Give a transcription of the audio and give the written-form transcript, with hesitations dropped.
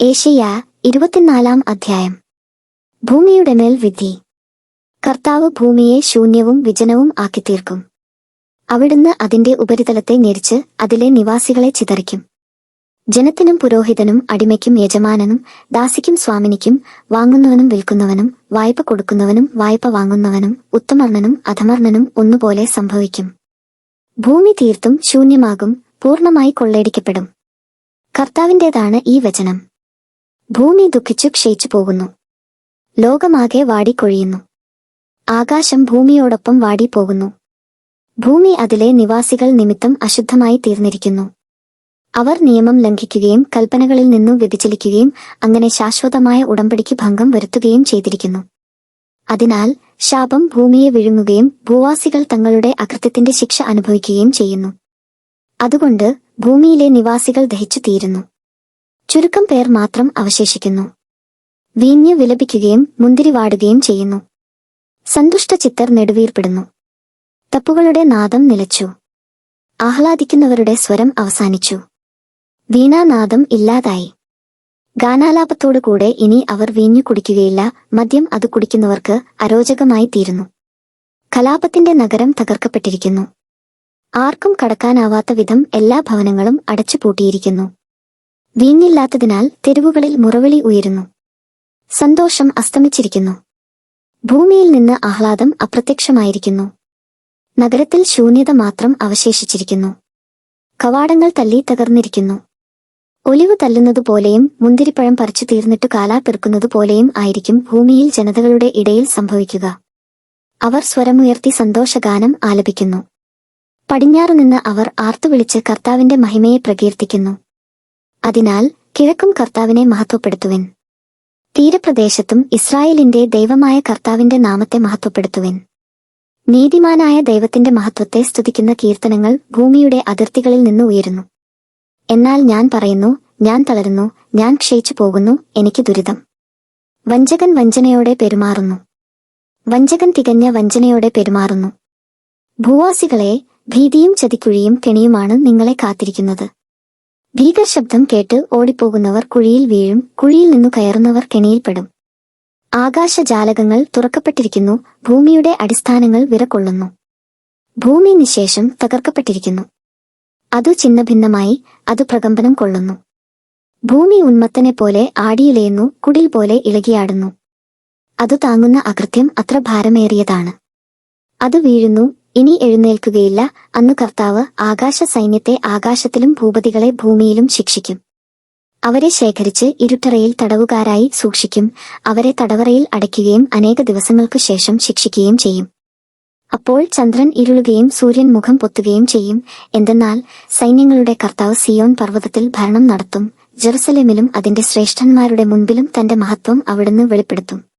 ഏശയ്യാ 24 അധ്യായം. ഭൂമിയുടെ മേൽ വിധി. കർത്താവ് ഭൂമിയെ ശൂന്യവും വിജനവും ആക്കിത്തീർക്കും. അവിടുന്ന് അതിന്റെ ഉപരിതലത്തെ ഞെരിച്ച് അതിലെ നിവാസികളെ ചിതറിക്കും. ജനത്തിനും പുരോഹിതനും അടിമയ്ക്കും യജമാനനും ദാസിക്കും സ്വാമിനിക്കും വാങ്ങുന്നവനും വിൽക്കുന്നവനും വായ്പ കൊടുക്കുന്നവനും വായ്പ വാങ്ങുന്നവനും ഉത്തമർണനും അധമർണനും ഒന്നുപോലെ സംഭവിക്കും. ഭൂമി തീർത്തും ശൂന്യമാകും, പൂർണ്ണമായി കൊള്ളയടിക്കപ്പെടും. കർത്താവിൻ്റേതാണ് ഈ വചനം. ഭൂമി ദുഃഖിച്ചു ക്ഷയിച്ചു പോകുന്നു. ലോകമാകെ വാടിക്കൊഴിയുന്നു. ആകാശം ഭൂമിയോടൊപ്പം വാടിപ്പോകുന്നു. ഭൂമി അതിലെ നിവാസികൾ നിമിത്തം അശുദ്ധമായി തീർന്നിരിക്കുന്നു. അവർ നിയമം ലംഘിക്കുകയും കൽപ്പനകളിൽ നിന്നു വ്യതിചലിക്കുകയും അങ്ങനെ ശാശ്വതമായ ഉടമ്പടിക്ക് ഭംഗം വരുത്തുകയും ചെയ്തിരിക്കുന്നു. അതിനാൽ ശാപം ഭൂമിയെ വിഴുങ്ങുകയും ഭൂവാസികൾ തങ്ങളുടെ അകൃത്യത്തിന്റെ ശിക്ഷ അനുഭവിക്കുകയും ചെയ്യുന്നു. അതുകൊണ്ട് ഭൂമിയിലെ നിവാസികൾ ദഹിച്ചു തീരുന്നു. ചുരുക്കം പേർ മാത്രം അവശേഷിക്കുന്നു. വീഞ്ഞ് വിലപിക്കുകയും മുന്തിരി വാടുകയും ചെയ്യുന്നു. സന്തുഷ്ട ചിത്തർ നെടുവീർപ്പെടുന്നു. തപ്പുകളുടെ നാദം നിലച്ചു. ആഹ്ലാദിക്കുന്നവരുടെ സ്വരം അവസാനിച്ചു. വീണാനാദം ഇല്ലാതായി. ഗാനാലാപത്തോടുകൂടെ ഇനി അവർ വീഞ്ഞു കുടിക്കുകയില്ല. മദ്യം അത് കുടിക്കുന്നവർക്ക് അരോചകമായി തീരുന്നു. കലാപത്തിന്റെ നഗരം തകർക്കപ്പെട്ടിരിക്കുന്നു. ആർക്കും കടക്കാനാവാത്ത വിധം എല്ലാ ഭവനങ്ങളും അടച്ചുപൂട്ടിയിരിക്കുന്നു. വീഞ്ഞില്ലാത്തതിനാൽ തെരുവുകളിൽ മുറവിളി ഉയരുന്നു. സന്തോഷം അസ്തമിച്ചിരിക്കുന്നു. ഭൂമിയിൽ നിന്ന് ആഹ്ലാദം അപ്രത്യക്ഷമായിരിക്കുന്നു. നഗരത്തിൽ ശൂന്യത മാത്രം അവശേഷിച്ചിരിക്കുന്നു. കവാടങ്ങൾ തല്ലി തകർന്നിരിക്കുന്നു. ഒലിവ് തല്ലുന്നതുപോലെയും മുന്തിരിപ്പഴം പറിച്ചു തീർന്നിട്ടു കാലാ പെറുക്കുന്നതുപോലെയും ആയിരിക്കും ഭൂമിയിൽ ജനതകളുടെ ഇടയിൽ സംഭവിക്കുക. അവർ സ്വരമുയർത്തി സന്തോഷഗാനം ആലപിക്കുന്നു. പടിഞ്ഞാറുനിന്ന് അവർ ആർത്തുവിളിച്ച് കർത്താവിന്റെ മഹിമയെ പ്രകീർത്തിക്കുന്നു. അതിനാൽ കിഴക്കും കർത്താവിനെ മഹത്വപ്പെടുത്തുവിൻ. തീരപ്രദേശത്തും ഇസ്രായേലിന്റെ ദൈവമായ കർത്താവിന്റെ നാമത്തെ മഹത്വപ്പെടുത്തുവിൻ. നീതിമാനായ ദൈവത്തിന്റെ മഹത്വത്തെ സ്തുതിക്കുന്ന കീർത്തനങ്ങൾ ഭൂമിയുടെ അതിർത്തികളിൽ നിന്ന് ഉയരുന്നു. എന്നാൽ ഞാൻ പറയുന്നു, ഞാൻ തളരുന്നു, ഞാൻ ക്ഷയിച്ചു പോകുന്നു, എനിക്ക് ദുരിതം. വഞ്ചകൻ വഞ്ചനയോടെ പെരുമാറുന്നു. വഞ്ചകൻ തികഞ്ഞ വഞ്ചനയോടെ പെരുമാറുന്നു. ഭൂവാസികളെ, ഭീതിയും ചതിക്കുഴിയും കെണിയുമാണ് നിങ്ങളെ കാത്തിരിക്കുന്നത്. ഭീകരശബ്ദം കേട്ട് ഓടിപ്പോകുന്നവർ കുഴിയിൽ വീഴും, കുഴിയിൽ നിന്നു കയറുന്നവർ കെണിയിൽപ്പെടും. ആകാശജാലകങ്ങൾ തുറക്കപ്പെട്ടിരിക്കുന്നു, ഭൂമിയുടെ അടിസ്ഥാനങ്ങൾ വിറകൊള്ളുന്നു. ഭൂമി നിശേഷം തകർക്കപ്പെട്ടിരിക്കുന്നു. അതു ഛിന്നഭിന്നമായി, അതു പ്രകമ്പനം കൊള്ളുന്നു. ഭൂമി ഉന്മത്തനെ പോലെ ആടിയുലയുന്നു, കുടിൽ പോലെ ഇളകിയാടുന്നു. അതു താങ്ങുന്ന അകൃത്യം അത്ര ഭാരമേറിയതാണ്. അത് വീഴുന്നു, ഇനി എഴുന്നേൽക്കുകയില്ല. അന്നു കർത്താവ് ആകാശ സൈന്യത്തെ ആകാശത്തിലും ഭൂപതികളെ ഭൂമിയിലും ശിക്ഷിക്കും. അവരെ ശേഖരിച്ച് ഇരുട്ടറയിൽ തടവുകാരായി സൂക്ഷിക്കും. അവരെ തടവറയിൽ അടയ്ക്കുകയും അനേക ദിവസങ്ങൾക്കു ശേഷം ശിക്ഷിക്കുകയും ചെയ്യും. അപ്പോൾ ചന്ദ്രൻ ഇരുളുകയും സൂര്യൻ മുഖം പൊത്തുകയും ചെയ്യും. എന്തെന്നാൽ സൈന്യങ്ങളുടെ കർത്താവ് സിയോൻ പർവ്വതത്തിൽ ഭരണം നടത്തും. ജെറുസലേമിലും അതിന്റെ ശ്രേഷ്ഠന്മാരുടെ മുൻപിലും തന്റെ മഹത്വം അവിടുന്ന് വെളിപ്പെടുത്തും.